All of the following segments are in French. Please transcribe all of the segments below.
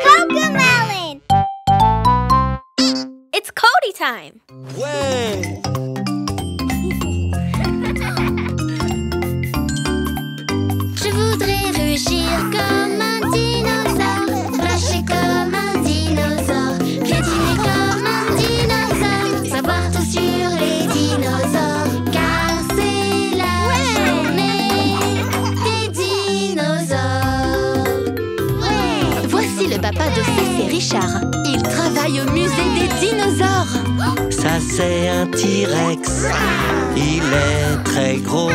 Cocomelon! It's Cody time! Ouais! Je voudrais rugir comme un dinosaure, marcher comme un dinosaure, piétiner comme un dinosaure, savoir tout sur les dinosaures, car c'est la journée des dinosaures. Ouais. Voici le papa de Cécile et Richard. Il travaille au musée des dinosaures. Ça c'est un T-Rex. Il est très gros.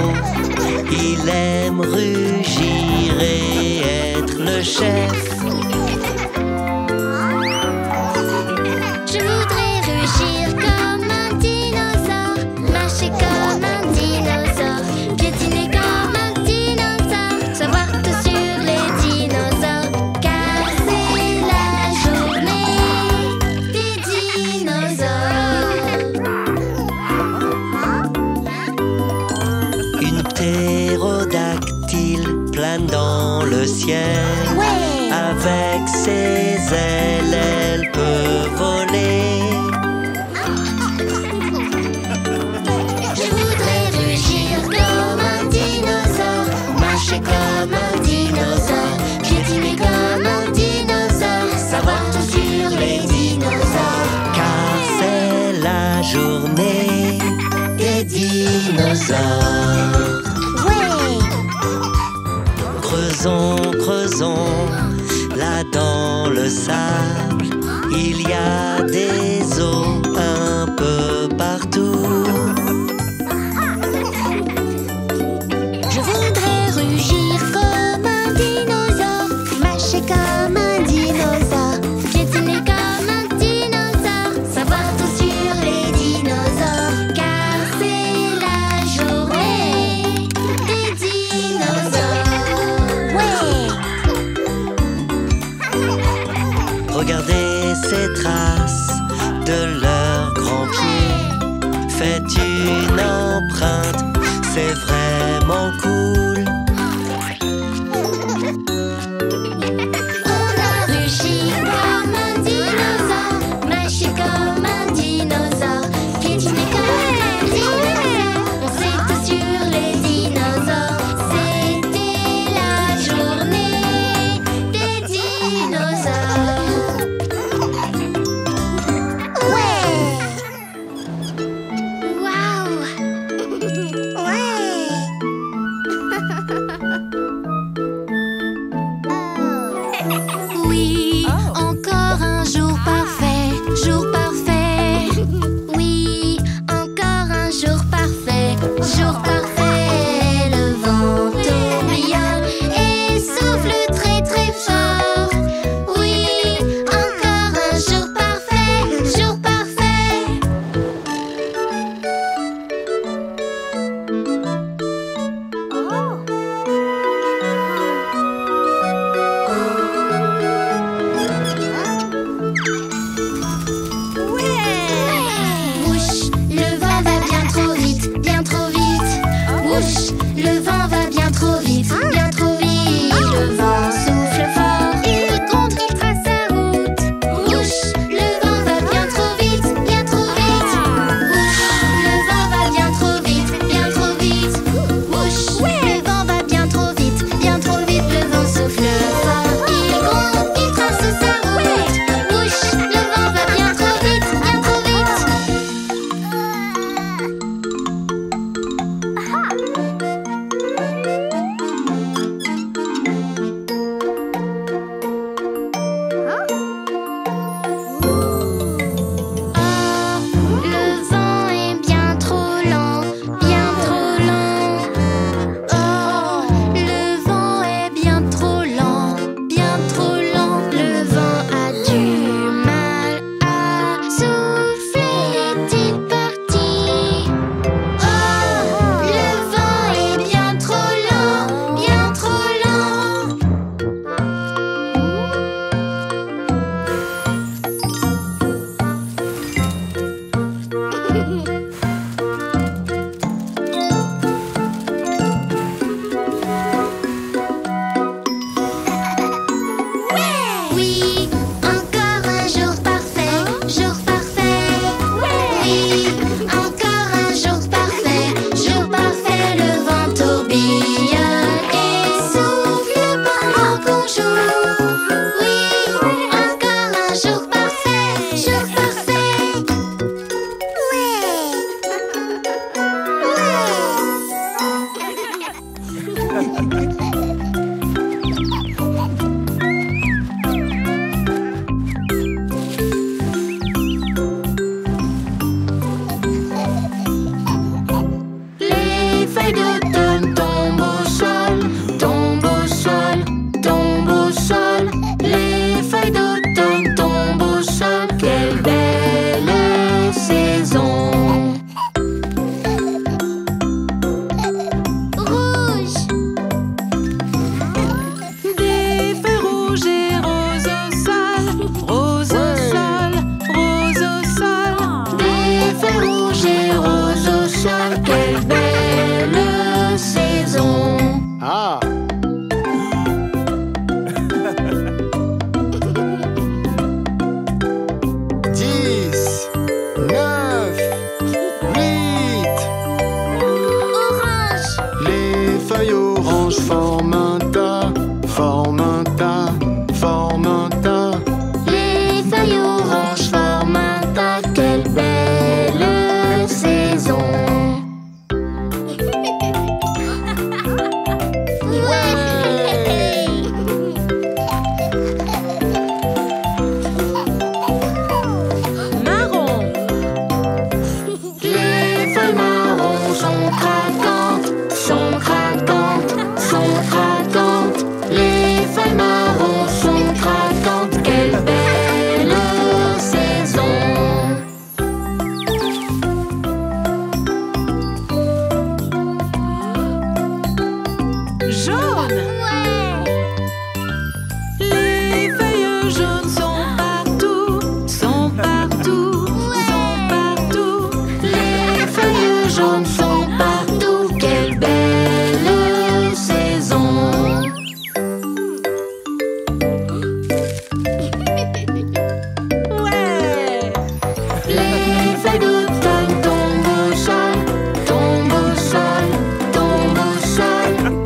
Il aime rugir et être le chef. Je voudrais rugir comme un dinosaure, marcher comme un dinosaure, piétiner comme un dinosaure, savoir tout sur les dinosaures, car c'est la journée des dinosaures. Une ptérodactyle plane dans le ciel. Ouais. Avec ses ailes, elle peut voler. Je voudrais rugir comme un dinosaure, marcher comme un dinosaure, piétiner comme un dinosaure, savoir tout sur les dinosaures. Car c'est la journée des dinosaures. Ouais. Creusons, creusons, là dans le sable, il y a des os un peu partout. Je voudrais rugir comme un dinosaure, marcher comme un dinosaure, piétiner comme un dinosaure, savoir tout sur les dinosaures, car c'est la journée des dinosaures. Ouais. Regardez ces traces de leurs grands pieds. Faites une empreinte, c'est vraiment cool. On a rugi comme un dinosaure, marché comme un dinosaure, piétiné comme un dinosaure. On sait tout sur les dinosaures. C'était la journée des dinosaures. Ouais. Waouh. Ouais.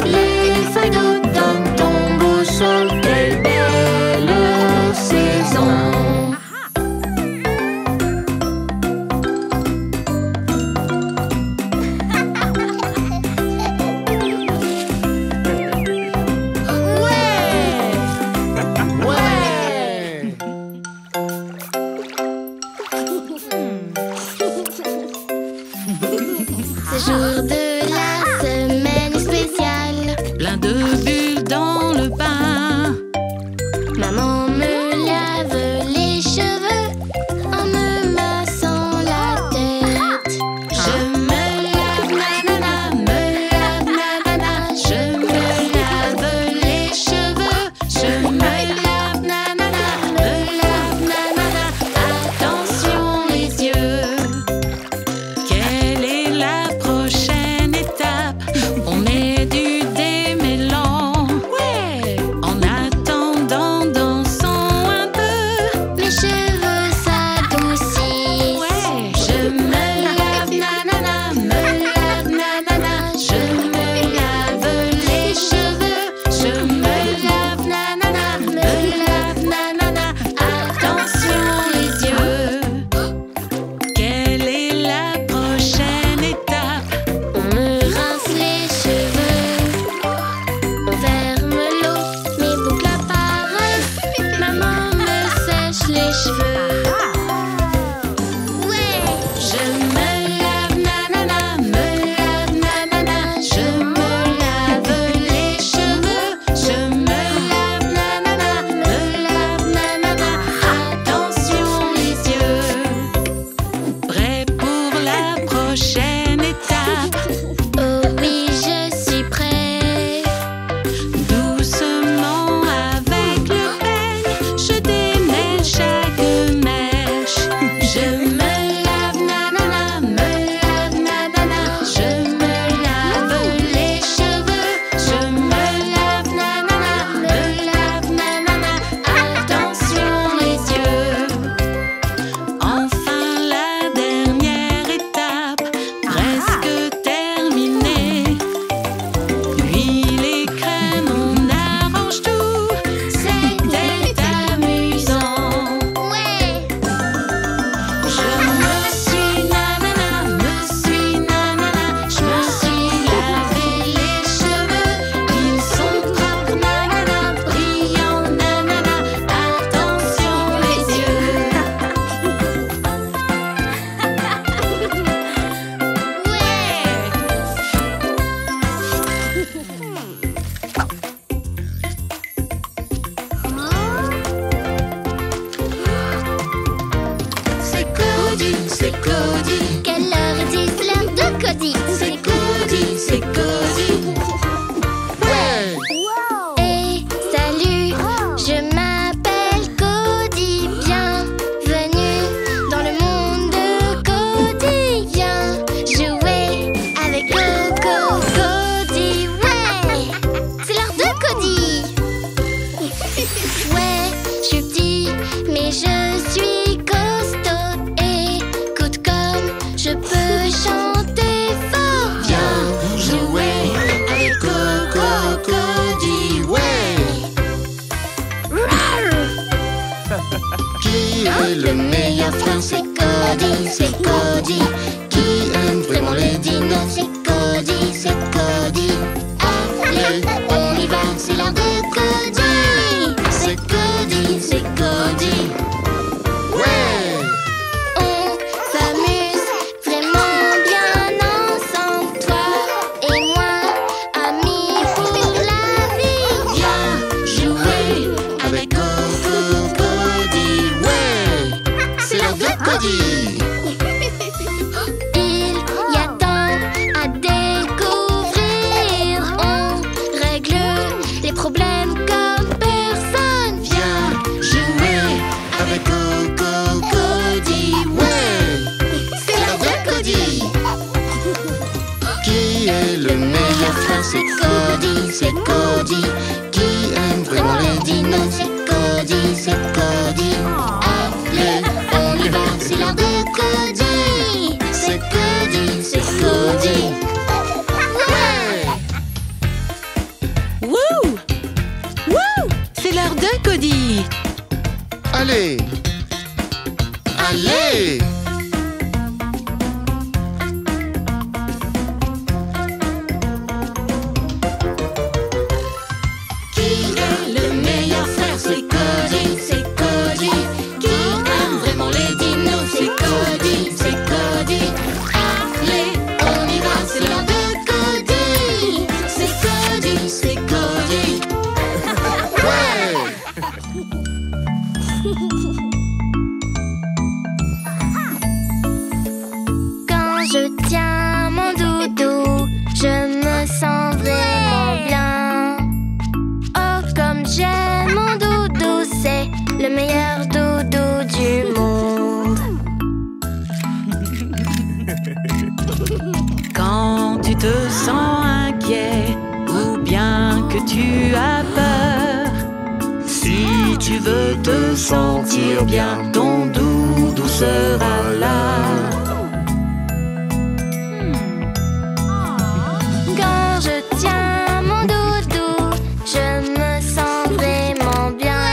Les feuilles d'automne de Cody. C'est Cody, c'est Cody. Ouais! On s'amuse vraiment bien ensemble, toi et moi, amis pour la vie. Viens jouer avec Coco Cody. Ouais! C'est l'heure de Cody. Il y a tant à découvrir. On règle les problèmes comme personne. Viens jouer avec Coco Cody. Ouais! C'est l'heure de Cody. Qui est le meilleur frère? C'est Cody, c'est Cody. Qui aime vraiment les dinos? C'est Cody, c'est Cody. Allez, on y va, c'est l'heure de Cody. C'est Cody, c'est Cody. Ouais! Wouh! Wouh! C'est l'heure de Cody. Allez! Allez! Qui est le meilleur frère? C'est Cody, c'est Cody. Qui aime vraiment les dinos? C'est Cody, c'est Cody. Allez, on y va, c'est l'heure de Cody. C'est Cody, c'est Cody. Ouais! Quand je tiens mon doudou, je me sens vraiment bien. Oh, comme j'aime mon doudou, c'est le meilleur doudou du monde. Quand tu te sens inquiet ou bien que tu as peur, si tu veux te sentir bien, ton doudou sera là. Quand je tiens mon doudou, je me sens vraiment bien.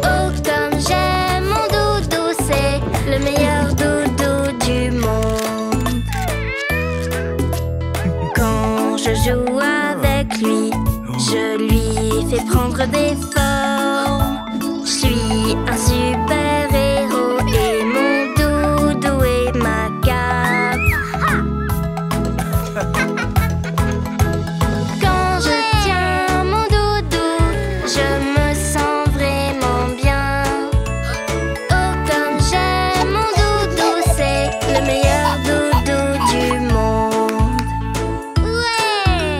Oh, comme j'aime mon doudou, c'est le meilleur doudou du monde. Quand je joue avec lui, je lui fais prendre des formes. Je suis un super héros et mon doudou est ma cape. Quand je tiens mon doudou, je me sens vraiment bien. Oh, comme j'aime mon doudou, c'est le meilleur doudou du monde. Ouais!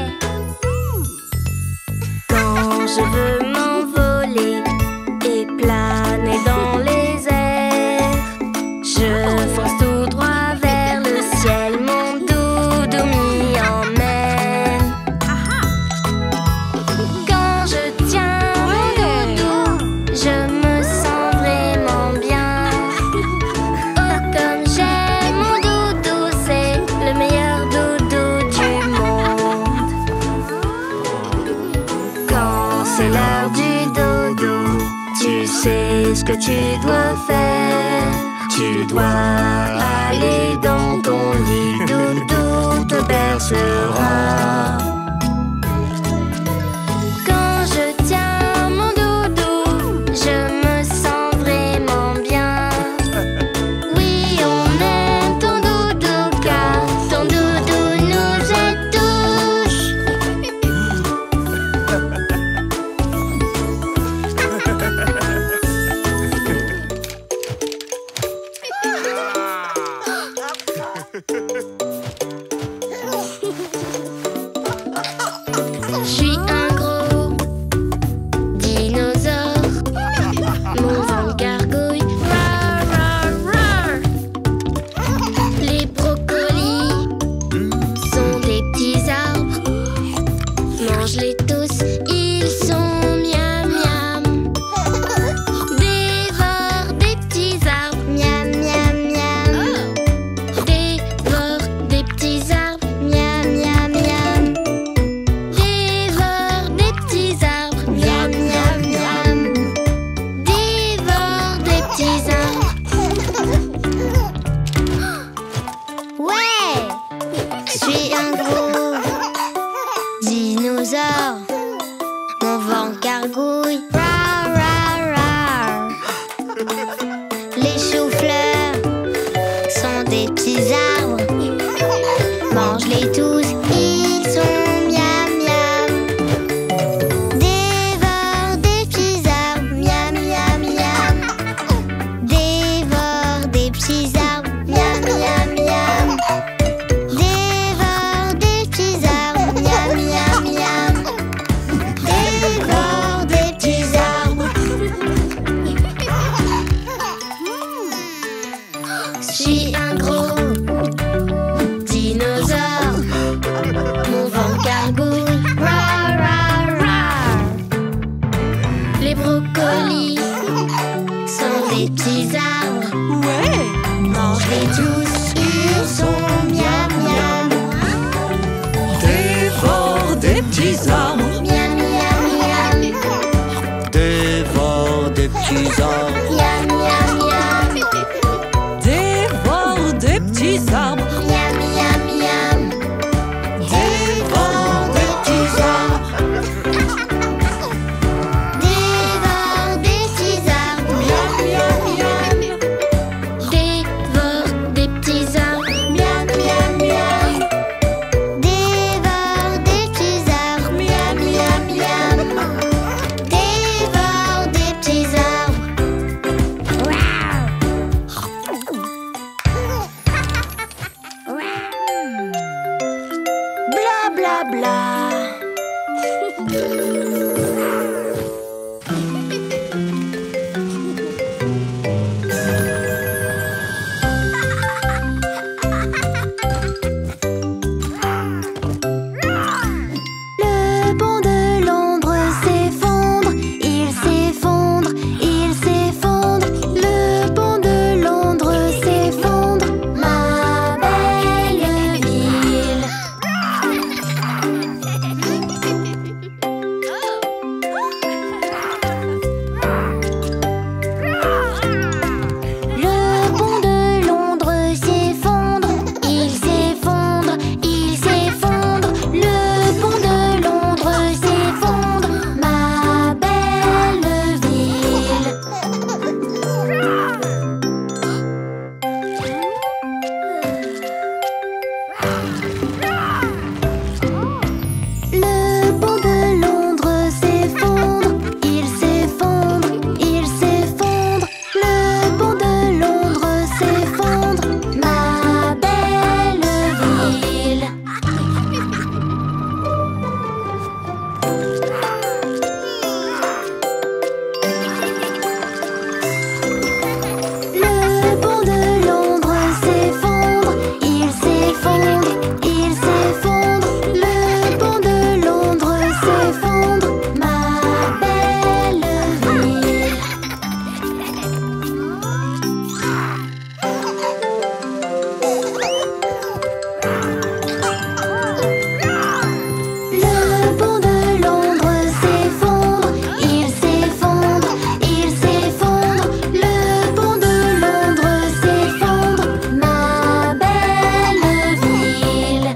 Quand je veux m'envoler et planer dans les airs, je fonce tout droit vers le ciel, mon doudou m'y emmène. Quand je tiens mon doudou, je me sens vraiment bien. Oh, comme j'aime mon doudou, c'est le meilleur doudou du monde. Quand c'est l'heure du dodo, tu sais ce que tu dois faire. Tu dois aller dans ton lit, doudou te bercera. Quand je tiens mon doudou, je me sens vraiment bien. Oui, on aime ton doudou car ton doudou nous aide tous. Je suis un gros dinosaure. Mon ventre gargouille. Rar, rar, rar. Les brocolis sont des petits arbres. Mange-les tous, ils sont miam miam. Dévore des petits arbres. Miam miam miam. Dévore des petits arbres. Miam miam miam. Dévore des petits arbres. Miam miam miam. Dévore des petits arbres. Ouais! Je suis un gros dinosaure. gargouilles. Rar, rar, rar. Les choux-fleurs sont des petits arbres. Mange-les tous, ils sont miam miam. Dévore des petits arbres, miam miam miam. Dévore des petits arbres, miam miam miam. Dévore des petits arbres, miam miam miam. Dévore des petits arbres. Je suis un gros dinosaure. Mon ventre gargouille. Rar, rar, rar. Les brocolis sont des petits arbres. Ouais. Mange-les tous, ils sont miam miam. Dévore des petits arbres. Miam miam miam. Dévore des petits arbres. Miam miam miam. Dévore des petits arbres. Miam miam miam. Dévore des petits arbres. Dévore des petits arbres. Miam miam miam. Dévore des petits arbres. Miam miam miam. Dévore des petits arbres. Miam miam miam. Dévore des petits arbres. Bla bla bla. Le pont de Londres s'effondre, il s'effondre, il s'effondre. Le pont de Londres s'effondre, ma belle ville. Le pont de Londres s'effondre, il s'effondre, il s'effondre. Le pont de Londres s'effondre, ma belle ville. Le pont de Londres s'effondre, il s'effondre, il s'effondre. Le pont de Londres s'effondre, ma belle ville. Le pont de Londres s'effondre, il s'effondre, il s'effondre. Le pont de Londres s'effondre, ma belle ville. Le pont de Londres s'effondre, il s'effondre, il s'effondre. Le pont de Londres s'effondre, ma belle ville.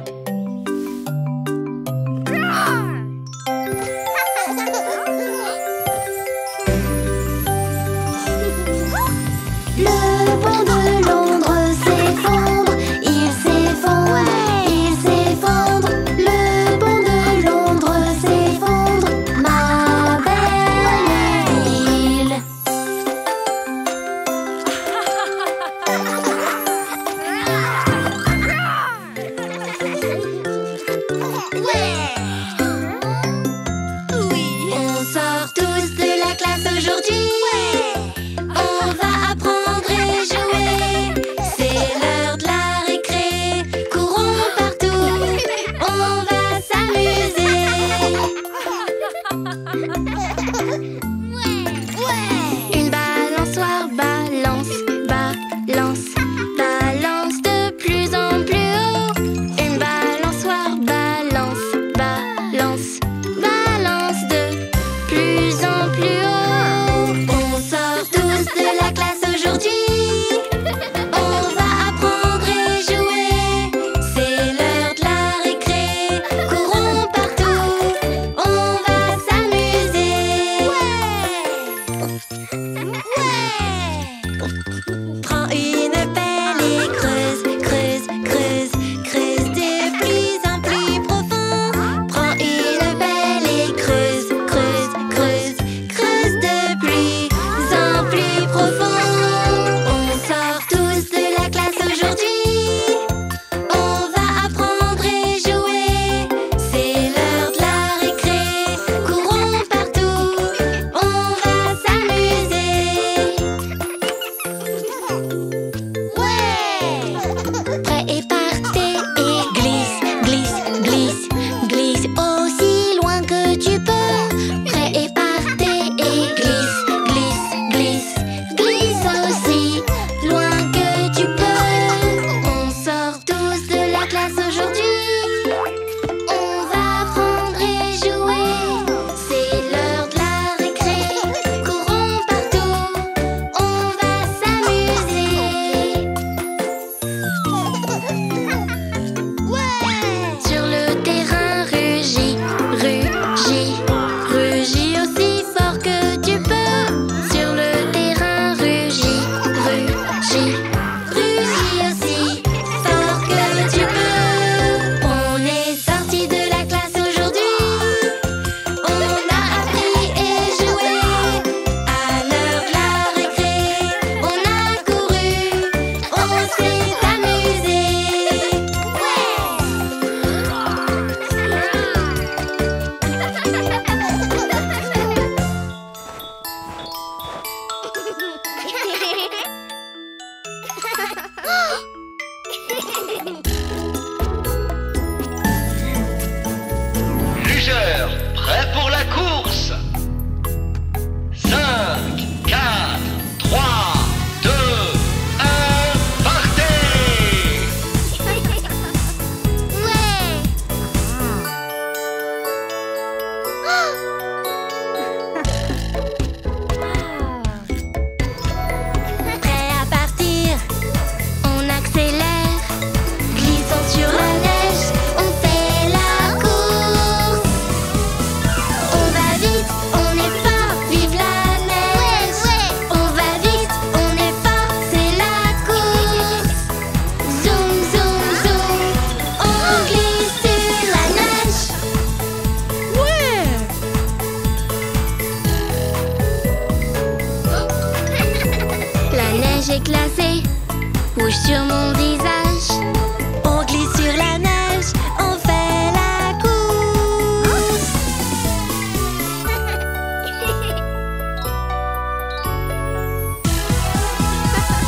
Le pont de Londres s'effondre, il s'effondre, il s'effondre. Le pont de Londres s'effondre, ma belle ville. On sort tous de la classe aujourd'hui. On va apprendre et jouer. C'est l'heure de la récré. Courons partout. On va s'amuser. Une balançoire balance, balance, balance de plus en plus haut. Une balançoire balance, balance, balance de plus en plus haut. On sort tous de la classe aujourd'hui. On va apprendre et jouer. C'est l'heure de la récré. Courons partout. On va s'amuser. rouge sur mon visage. On glisse sur la neige, on fait la course.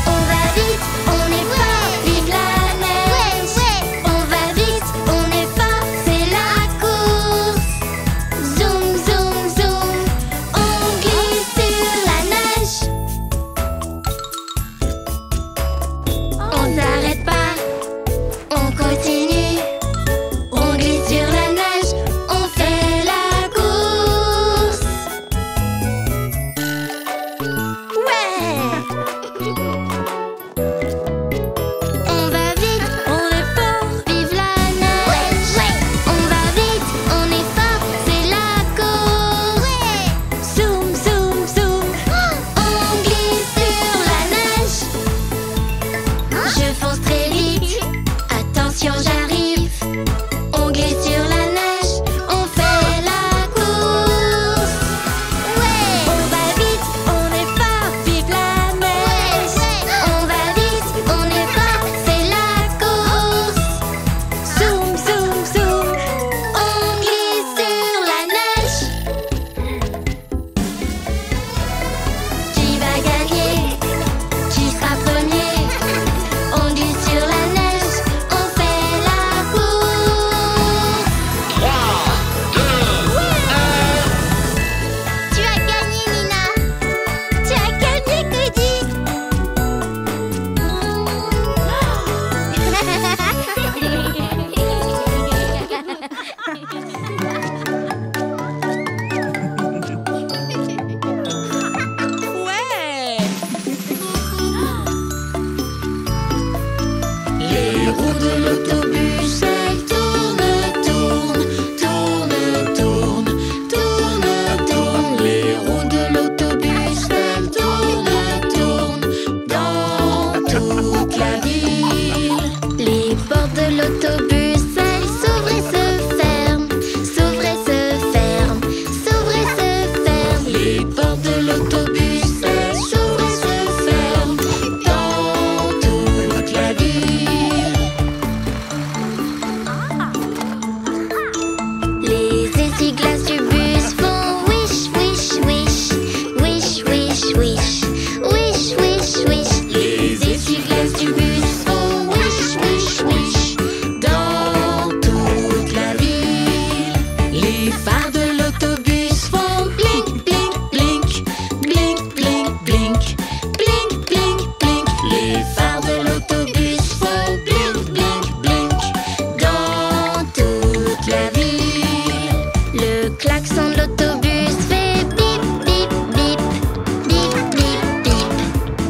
On va vite, on est fort, vive la neige. On va vite, on est fort, c'est la course. Zoom, zoom, zoom, on glisse sur la neige. On s'arrête pas, on continue. On glisse sur la neige, on fait la course. Ouais! On va vite, On est fort, vive la neige. On va vite, on est fort, c'est la course. zoom, zoom, zoom. On glisse sur la neige. Je fonce très vite, attention j'arrive. On glisse sur la neige, on fait la course. On va vite, on est fort, vive la neige. On va vite, on est fort, c'est la course. Zoom, zoom, zoom. On glisse sur la neige. Qui va gagner? Qui sera premier? On glisse sur la neige, on fait la course. 3, 2, 1. Tu as gagné, Nina. Tu as gagné, Cody. Ouais. Les roues de l'autobus, elles tournent, tournent, tournent, tournent, tournent, tournent. Les roues de l'autobus, elles tournent, tournent dans toute la ville. Les portes de l'autobus, elles s'ouvrent et se ferment, s'ouvrent et se ferment, s'ouvrent et se ferment. Les portes de l'autobus, elles s'ouvrent et se ferment dans toute la ville. Les essuie-glaces du bus font wish, wish, wish, wish, wish, wish, wish, wish, wish. Les essuie-glaces du bus font wish, wish, wish dans toute la ville. Les phares de l'autobus font blink, blink, blink, blink, blink, blink, blink, blink, blink. Les phares de l'autobus font blink, blink, blink dans toute la ville. Le klaxon de l'autobus fait bip, bip, bip, bip, bip, bip,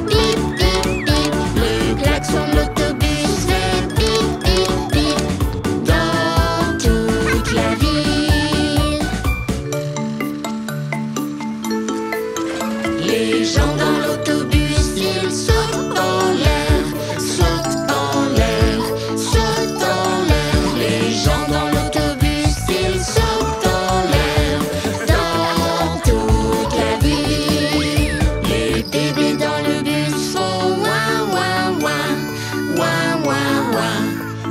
bip, bip, bip. Le klaxon de l'autobus fait bip, bip, bip dans toute la ville. Les gens dans l'autobus, ils sautent en l'air, sautent en l'air, sautent en l'air. Les gens dans l'autobus, ils sautent en l'air dans toute la ville. Les bébés dans le bus font ouin, ouin, ouin, ouin, ouin, ouin,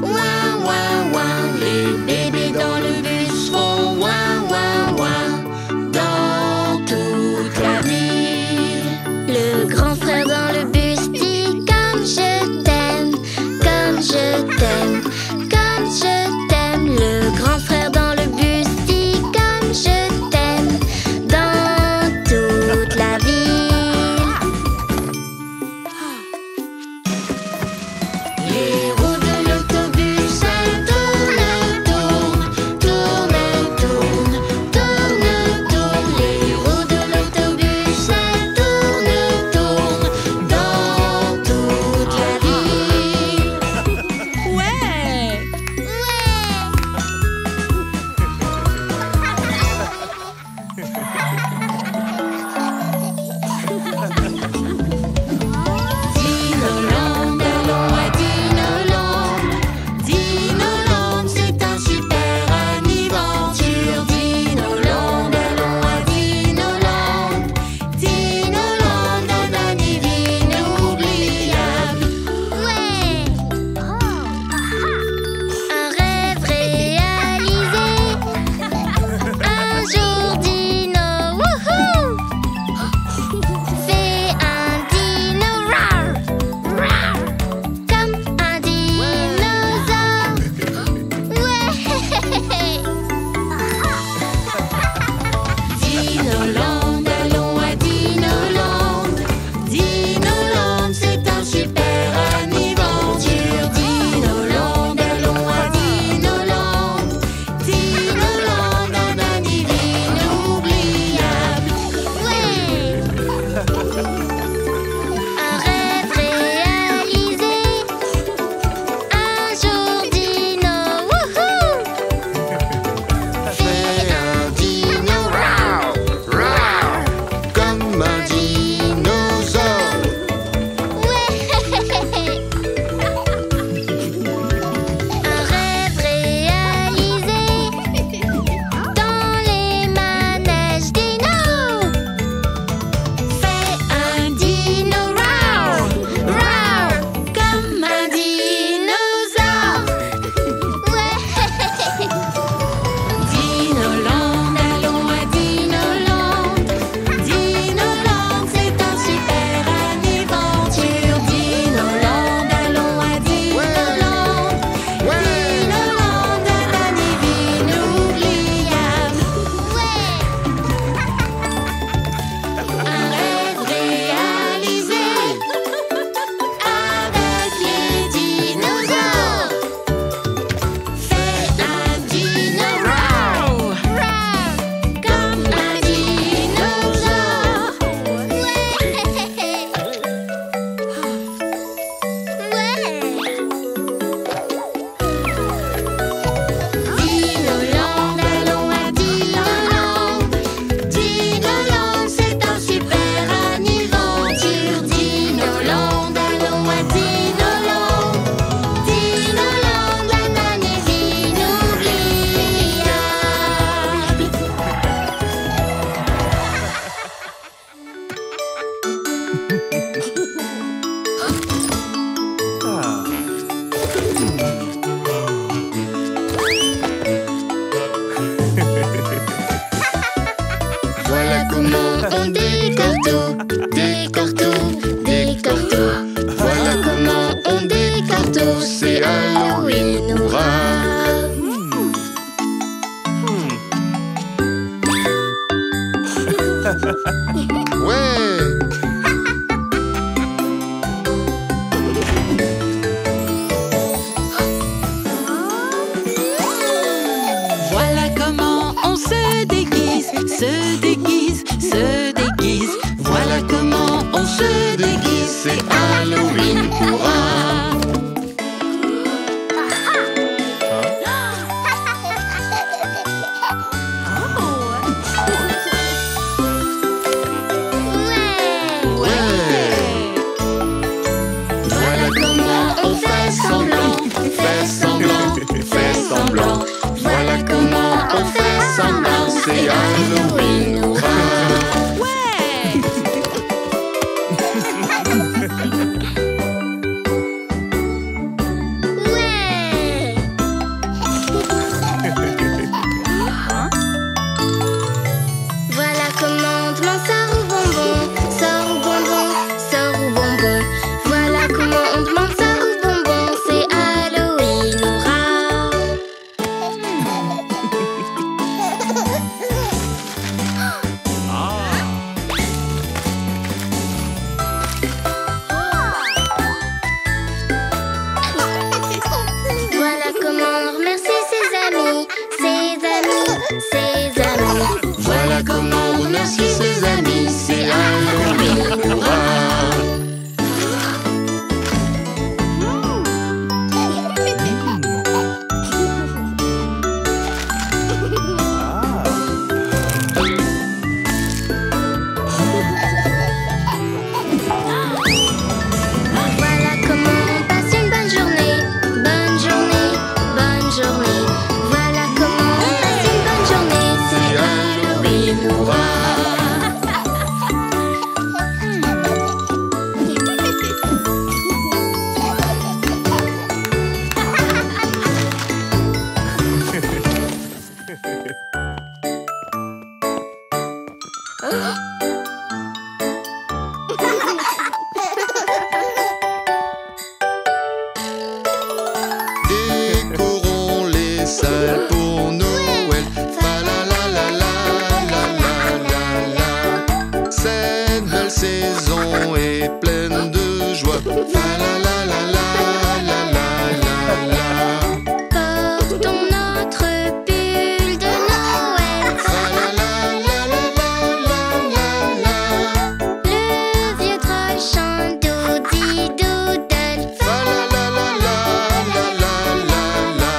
ouin, ouin, ouin. Les bébés dans le bus font ouin, ouin, ouin dans toute la ville. Le grand Voilà comment on décore tout, décore tout, décore tout. Voilà comment on décore tout, c'est Halloween, hurrah! Ouais! Voilà comment on se déguise, se déguise, se déguise. Voilà comment on se déguise, c'est Halloween, hurrah! Voilà comment on fait semblant, fait semblant, fait semblant. Voilà comment on fait semblant, c'est Halloween, hurrah! Voilà comment on demande sort ou bonbon, sort ou bonbon, sort ou bonbon. Voilà comment on demande sort ou bonbon, c'est Halloween, hurrah! Voilà comment on remercie ses amis, ses amis, ses amis. Voilà comment on remercie ses amis, c'est Halloween, hurrah! Voilà comment on passe une bonne journée, bonne journée, bonne journée. Voilà comment on passe une bonne journée, c'est Halloween, hurrah! Décorons les salles pour Noël. Fa la la la la la la la la. Cette belle saison est pleine de joie. Fa la la la la la la la la. Portons notre pull de Noël. Fa la la la la la la la la. Le vieux troll chante doudi doodle. Fa la la la la la la la la.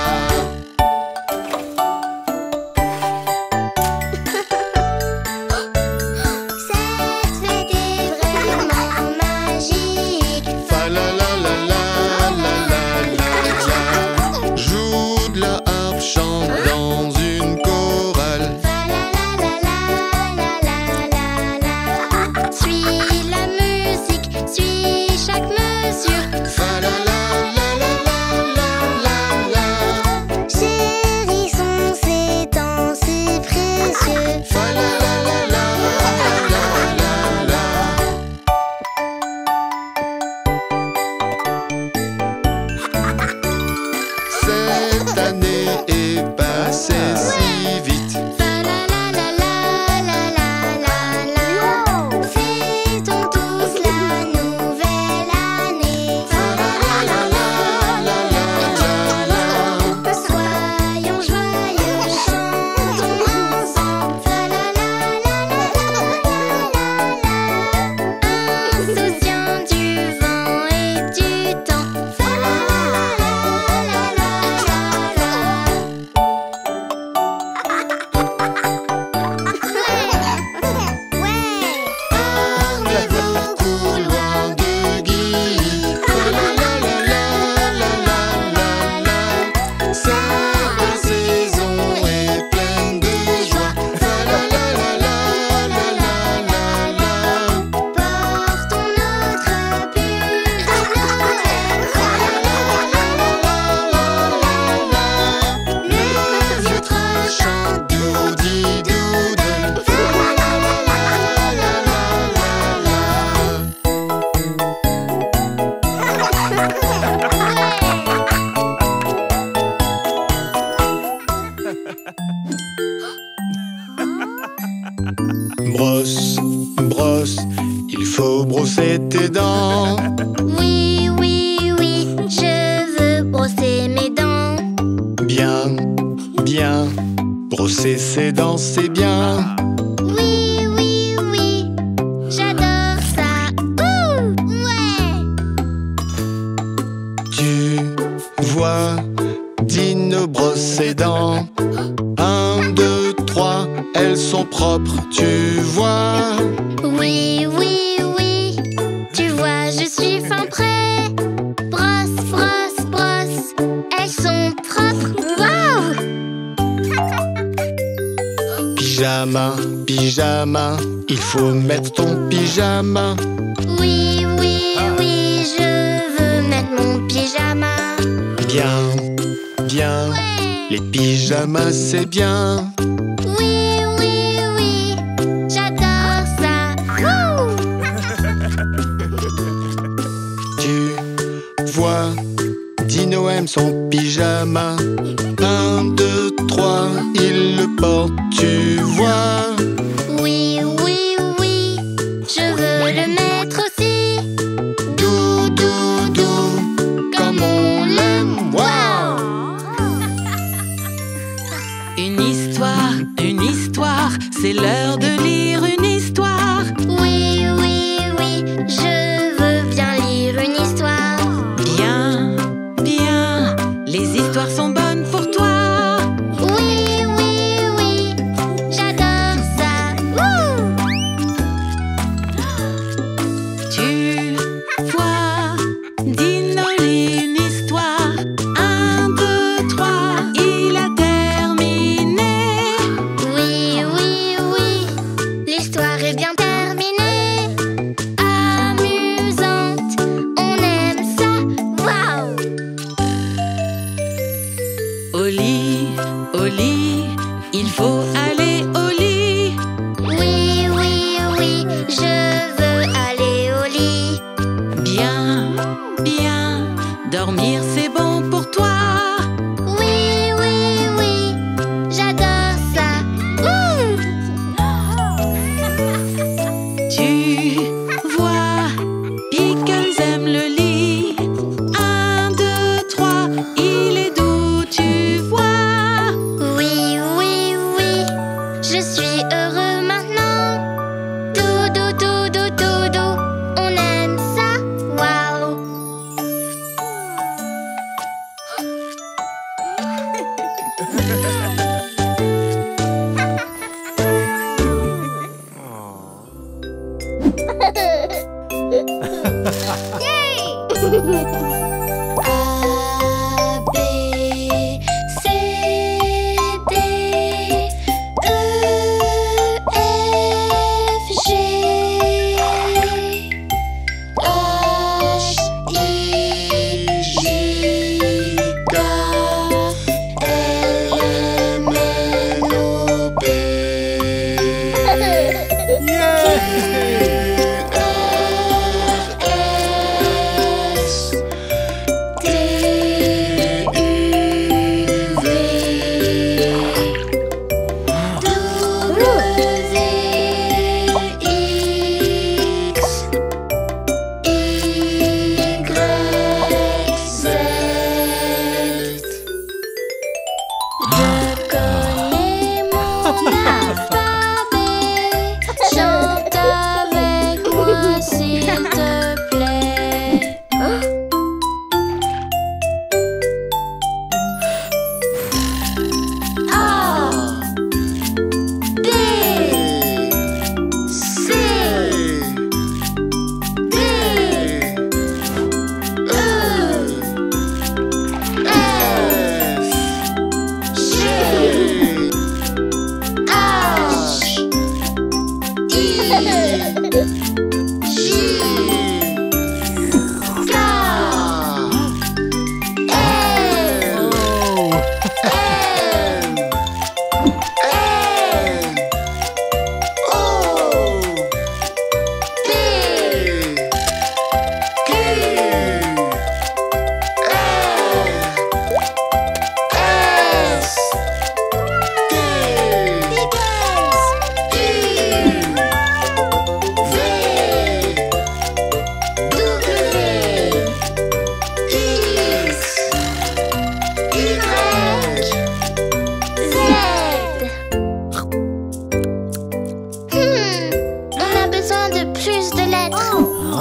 Cette fête est vraiment magique. Fa la la la la la la la la. Joue de la harpe, chante dans une chorale. Fa la la la la la la la la. Suis la musique, suis chaque mesure. Fa la la la la la la la la. Chérissons ces temps si précieux. Fa la la la la la la la. Cette année est passée si vite. Fa la la la la la la la la. Fêtons tous la nouvelle année. Fa la la la la la la la la. Soyons joyeux, chantons ensemble. Fa la la la la la la la. Insouciant du vent et du temps. Fa la la la la la la la. Chante doudi doodle. Brosse, brosse, il faut brosser tes dents. Oui, oui, oui, je veux brosser mes dents. Bien, bien, brosser ses dents, c'est bien. Oui, oui, oui, j'adore ça. Ouh, ouais. Tu vois Dino brosse ses dents. 1, 2, 3, elles sont propres, tu vois. Oui, oui, oui, tu vois, je suis fin prêt. Brosse, brosse, brosse, elles sont propres. Waouh! Pyjama, pyjama, il faut mettre ton pyjama. Oui, oui, oui, je veux mettre mon pyjama. Bien, bien, les pyjamas c'est bien. Oui, oui, oui, j'adore ça. Wouh! Tu vois, Dino aime son pyjama. 1, 2, 3, il le porte, tu vois. Oui, oui, oui, je veux le mettre aussi. Dou, dou, dou, comme on l'aime, waouh! Une histoire, c'est l'heure de lire une histoire. Oui, oui, oui, je veux bien lire une histoire. Bien, bien, les histoires sont bonnes pour toi. Oui, oui, oui, j'adore ça. Wouh! Tu vois, Dino lit une histoire. 1, 2, 3, il a terminé. Oui, oui, oui, l'histoire est bien terminée. Amusante, on aime ça. Waouh! Au lit, il faut aller au lit. Oui, oui, oui, je veux aller au lit. Bien, bien, dormir c'est bon pour toi. Oui, oui, oui, j'adore ça. Ouh! Tu vois, Pickles aime le lit. 1, 2, 3, il est doux, tu vois. Oui, oui, oui, je suis heureux maintenant. Doudou, doudou, doudou, on aime ça. Waouh! A, B, C, D, E, F, G, H, I, J, K, L, M, N, O, P, S, T, U, V, W, X, Y, Z. Je connais mon alphabet. Chante avec moi s'il te plaît. A, B, C, D, E, F, G, H, I, J, K, L, M, N, O, P, Q, R, S, T,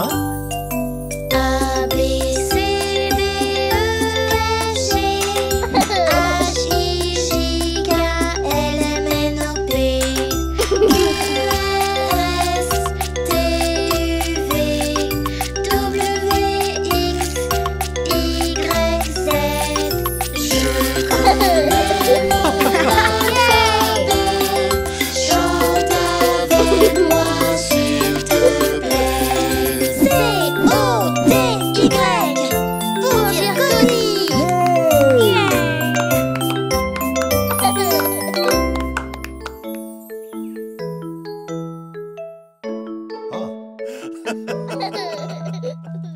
A, B, C, D, E, F, G H, I, J, K, L, M, N, O, P Q, R, S, T, U, V W, X, Y, Z Je connais mon alphabet Chante avec moi s'il te plaît C-O-D-Y pour dire Cody.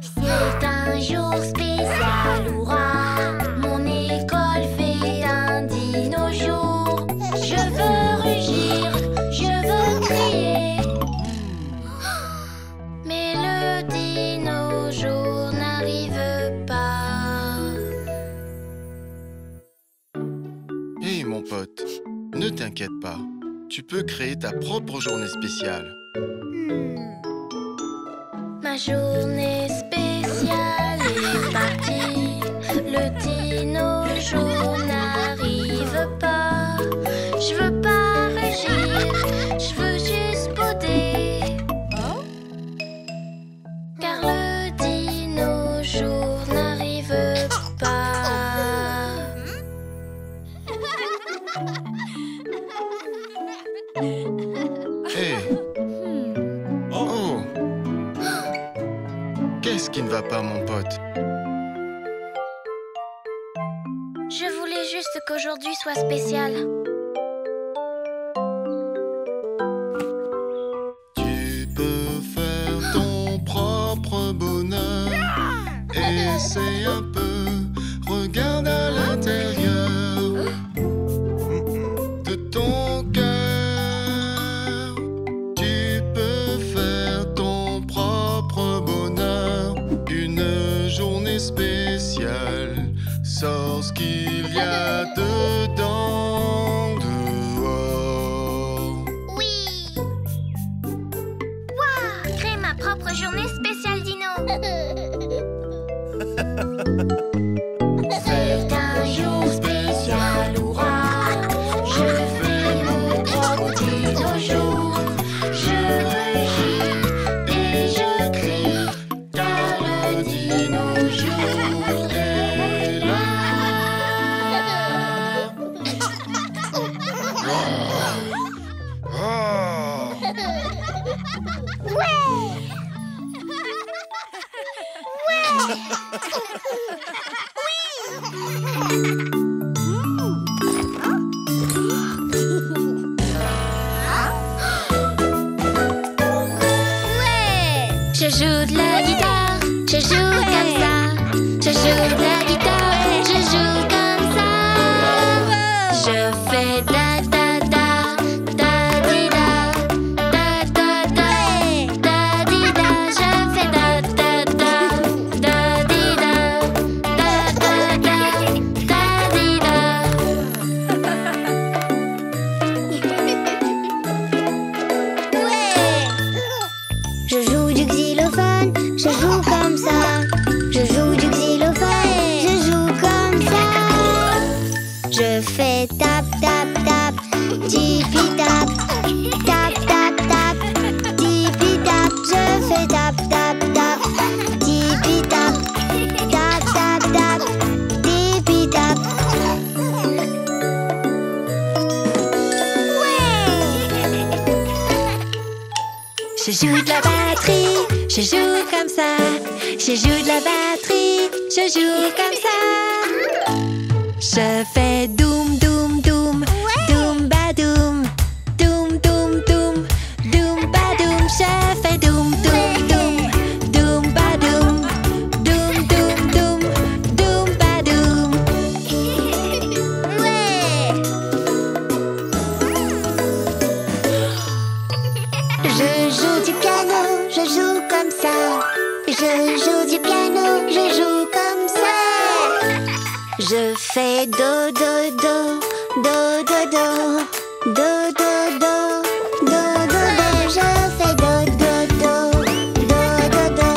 C'est un jour spécial, hurrah! Mon école fait un dino jour. Je veux rugir, je veux crier. Mais le dino jour n'arrive pas. Hé mon pote, ne t'inquiète pas. Tu peux créer ta propre journée spéciale. Ma journée spéciale est partie. Le dino jour n'arrive pas. Je veux pas rugir, je veux juste bouder. Car le dino jour n'arrive pas. Hé Oh Qu'est-ce qui ne va pas, mon pote? Je voulais juste qu'aujourd'hui soit spécial. Tu peux faire ton propre bonheur. Essaye un peu, regarde à l'intérieur de ton cœur. Tu peux faire ton propre bonheur. Une journée spéciale. Sors ce qu'il y a dedans, dehors. Oui. Waouh, créer ma propre journée spéciale dino. C'est un jour spécial, hurrah! Je fais mon propre dino jour. Je rugis et je crie, car le dino jour est là. Je joue de la guitare, je joue comme ça. Je joue de la guitare, je joue comme ça. Je fais da da da, da di da, da da da, da di da. Je fais da da da, da di da, da da da, da di da. Je joue du xylophone, je joue comme ça. Je joue du xylophone, je joue comme ça. Je fais tap tap tap, tipi tap, tap tap tap, tipi tap. Je fais tap tap tap, tipi tap, tap tap tap, tipi tap. Je joue de la batterie, je joue comme ça. Je joue de la batterie, je joue comme ça. Je fais doum doum doum, doum ba doum, doum doum doum, doum ba doum. Je fais doum doum doum, doum ba doum, doum doum doum, doum ba doum. Je joue du piano, je joue comme ça. Je joue du piano, je joue comme ça. Je fais do do do, do do do, do do do, do do do. Je fais do do do, do do do,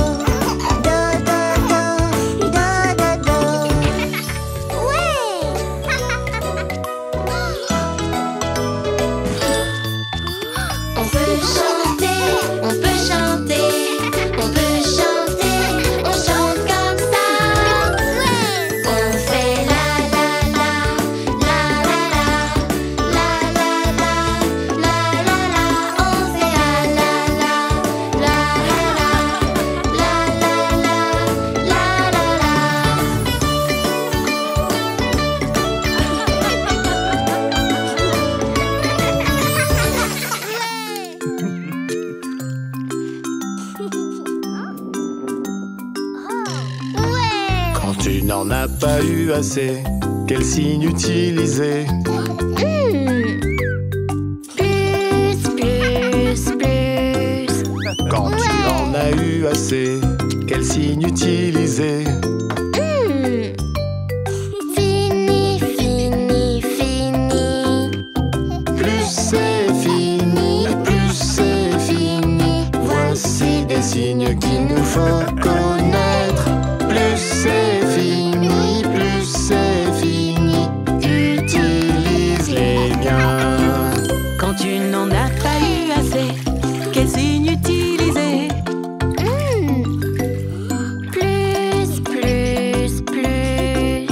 tu n'en as pas eu assez, quel signe utiliser? Plus, plus, plus. Quand tu en as eu assez, quel signe utiliser? Fini, fini, fini. Plus c'est fini, plus c'est fini. Voici des signes qu'il nous faut connaître. Plus c'est fini, plus c'est fini. Utilise-les bien. Quand tu n'en as pas eu assez, quel signe utiliser? Plus, plus, plus.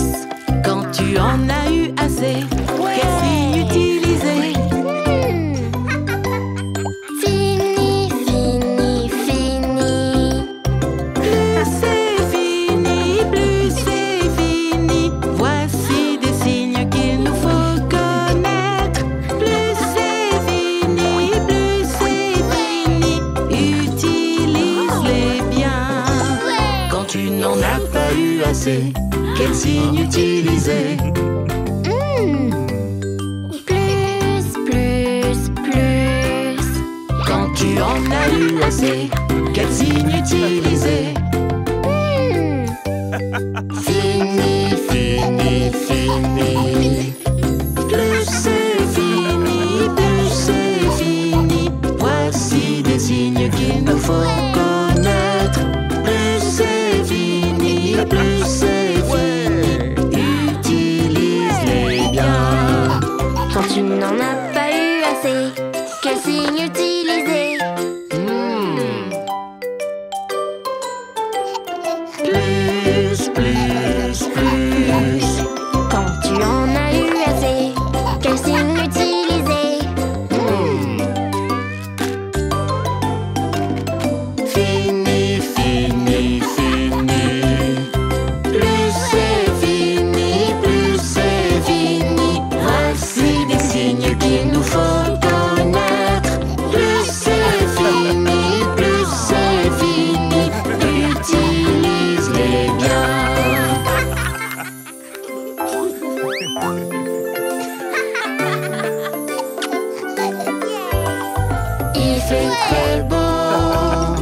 Quand tu en as eu assez, quel signe utiliser? Fini, fini, fini. Plus c'est fini, plus c'est fini. Voici des signes qu'il nous faut connaître. Plus c'est fini, plus c'est fini. Utilise-les bien. Quand tu n'en as pas eu assez, quel signe utiliser? Plus, plus, plus. Quand tu en as eu assez, quel signe utiliser? Fini, fini, fini. Plus c'est fini, plus c'est fini. Voici des signes qu'il nous faut connaître. Plus c'est fini, plus c'est fini. Utilise-les bien. Quand tu n'en as pas eu assez, quel signe utiliser? Plus, plus, plus. Quand tu en as eu assez, quel signe utiliser? Fini, fini, fini. Plus c'est fini, plus c'est fini. Voici des signes qu'il nous faut connaître. Plus c'est fini, plus c'est fini. Utilise-les bien. Il fait très beau,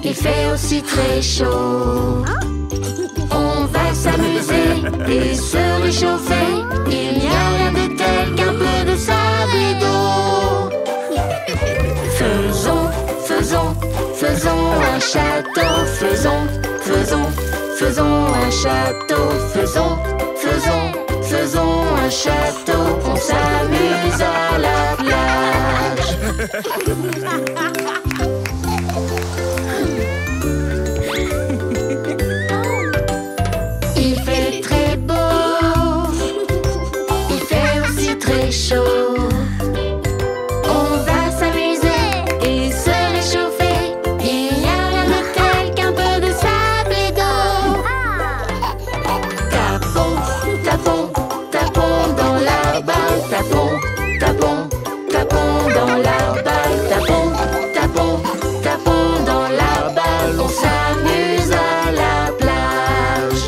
il fait aussi très chaud. On va s'amuser et se réchauffer. Il n'y a rien de tel qu'un peu de sable et d'eau. Faisons, faisons, faisons un château. Faisons, faisons, faisons un château. Faisons, faisons, faisons un château. On s'amuse à la plage. Il fait très beau, il fait aussi très chaud. On va s'amuser et se réchauffer. Il n'y a rien de tel qu'un peu de sable et d'eau. Tapons, tapons, tapons dans la balle. Tapons, tapons, tapons dans la balle. Tapons, tapons, tapons dans la balle. On s'amuse à la plage.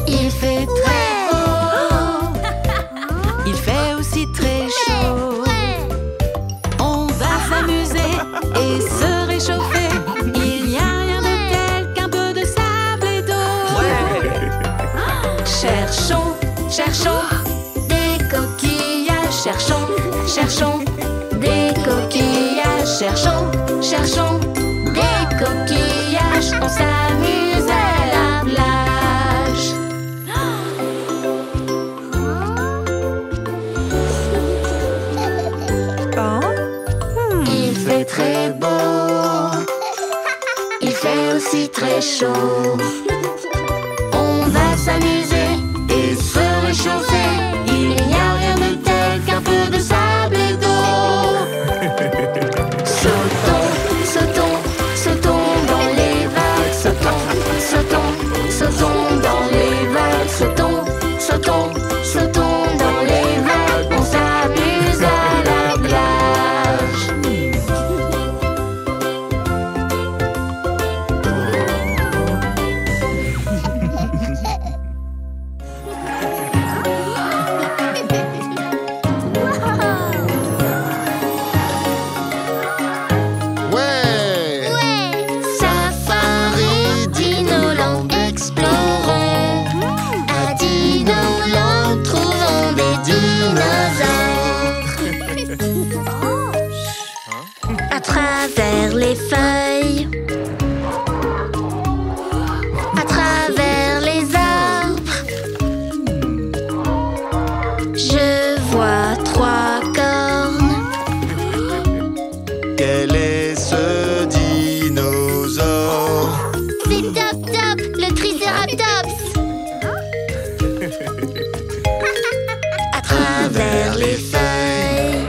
Il fait très haut, il fait aussi très chaud. On va s'amuser et se réchauffer. Il n'y a rien de tel qu'un peu de sable et d'eau. Cherchons, cherchons des coquillages. Cherchons, cherchons des coquillages. Cherchons, cherchons des coquillages. On s'amuse à la plage. Il fait très beau, il fait aussi très chaud. On va s'amuser et se réchauffer. Il n'y a rien de tel qu'un peu de sable et d'eau. Sautons, sautons, sautons dans les vagues. Sautons, sautons, sautons dans les vagues. Sautons, sautons, sautons dans les vagues. On s'amuse à la plage. Je vois 3 cornes. Quel est ce dinosaure? C'est Top Top, le Triceratops. À travers les feuilles,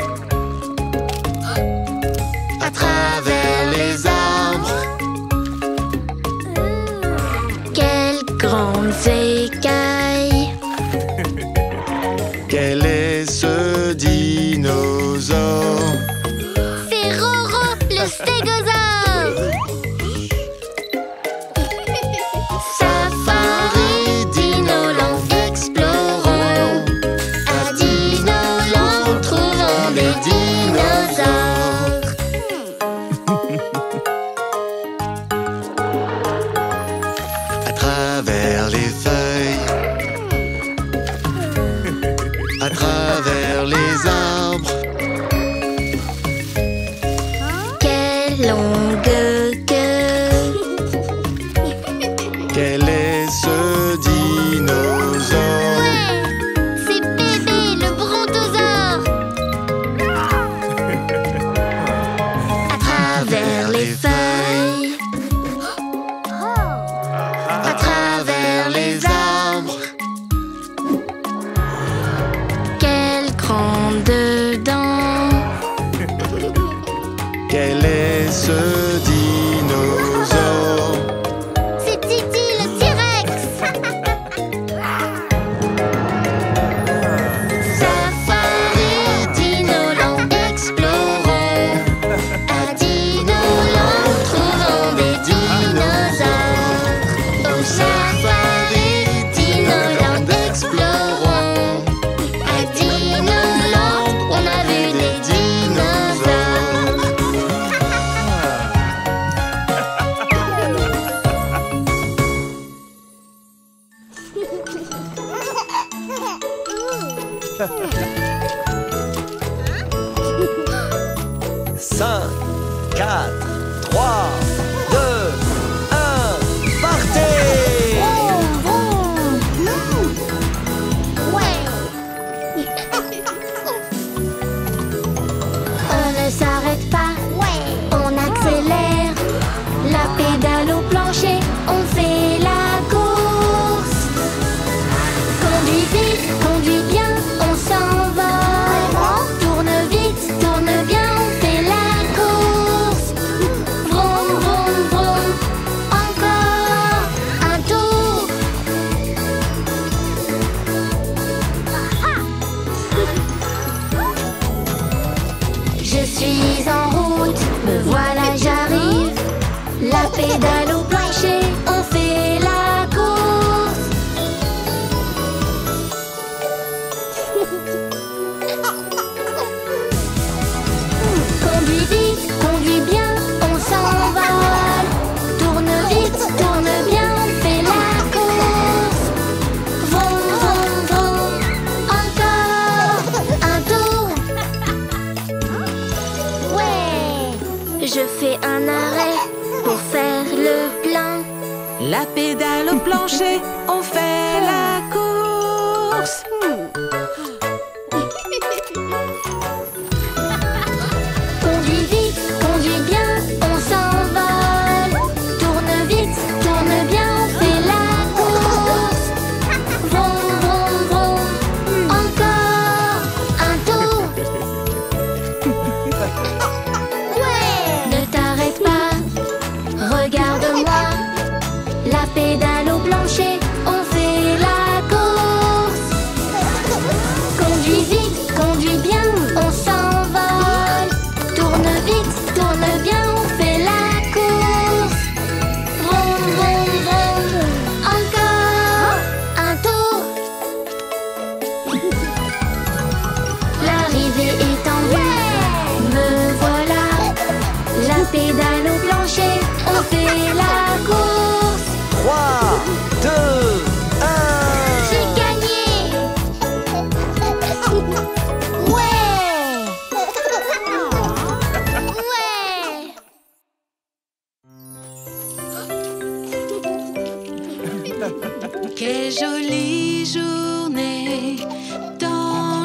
à travers les arbres, Quelles grandes écailles. quel est ce dinosaure? C'est Roro, le stégosaure. Safari, Dinoland, explorons. À Dinoland, trouvons des dinosaures. À travers les feuilles, à travers les arbres, Quelle longue queue. quel est ce dinosaure? Ouais, c'est Bébé, le brontosaure. À travers les feuilles, À travers les arbres, quelle grande dent. quel est ce dinosaure? C'est Titi, le T-Rex. Safari, Dinoland, explorons. À Dinoland, trouvons des dinosaures. Au safari, Dinoland, explorons. À Dinoland, on a vu des dinosaures. Cinq, 4, 3, 2, 1, partez! On ne s'arrête pas, on accélère. La pédale au plancher, on fait la course. Conduis vite, conduis bien, on s'envole. Tourne vite, tourne bien, on fait la course. Vroom, vroom, vroom, encore un tour. Je suis en route, me voilà, j'arrive. La pédale au plancher, on fait la course. Conduis vite, conduis bien, on s'envole. Tourne vite, tourne bien, on fait la course. Vroom, vroom, vroom, encore un tour. Ouais, je fais un arrêt pour faire le plein. La pédale au plancher, on fait la course. Conduis vite, conduis bien, on s'envole. Tourne vite, tourne bien, on fait la course. Vroom, vroom, vroom, encore un tour. Ouais, ne t'arrête pas, regarde-moi. La pédale au plancher, on fait la course. Conduis vite, conduis bien, on s'envole. Tourne vite, tourne bien, on fait la course. Vroom, vroom, vroom, encore un tour. L'arrivée est en vue, me voilà. La pédale au plancher, on fait la course. 3, 2, 1. J'ai gagné. Ouais. Ouais. Quelle jolie journée dans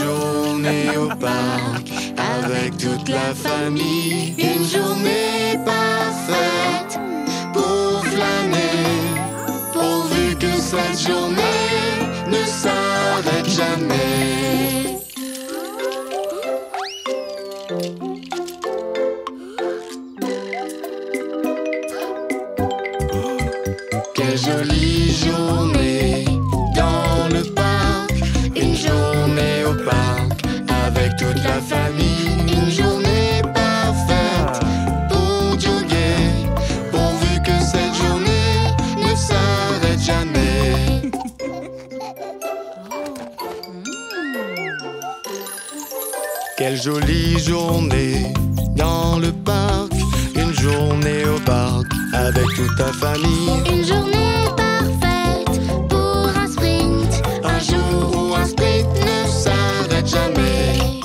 journée au parc avec toute la famille. Une journée parfaite pour flâner, pourvu que cette journée ne s'arrête jamais. Quelle jolie journée dans le parc, une journée au parc avec toute la famille. Une journée parfaite pour jogger, pourvu que cette journée ne s'arrête jamais. Quelle jolie journée dans le parc, une journée au parc avec toute ta famille. Une journée parfaite pour un sprint, Un jour où un sprint ne s'arrête jamais.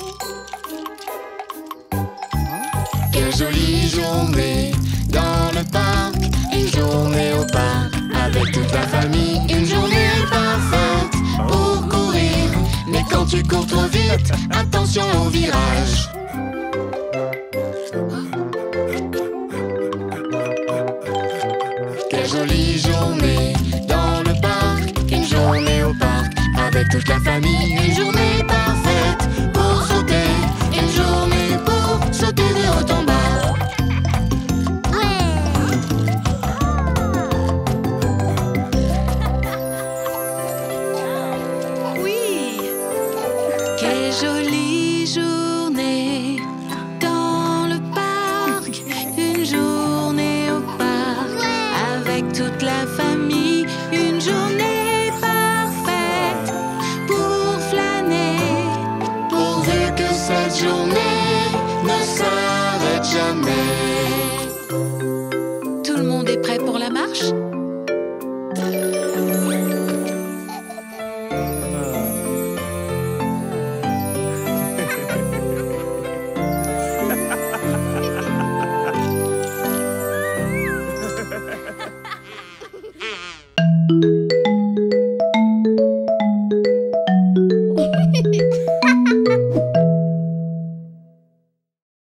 Quelle jolie journée dans le parc, une journée au parc avec toute la famille. Une journée parfaite pour courir, mais quand tu cours trop vite, attention au virage. Quelle jolie journée dans le parc, une journée au parc avec toute la famille. Une journée parfaite pour sauter, une journée pour sauter de haut en bas. Oui. Quelle jolie journée dans le parc, une journée au parc avec toute la famille. Une journée parfaite pour flâner, Pourvu que cette journée ne s'arrête jamais. Tout le monde est prêt pour la marche?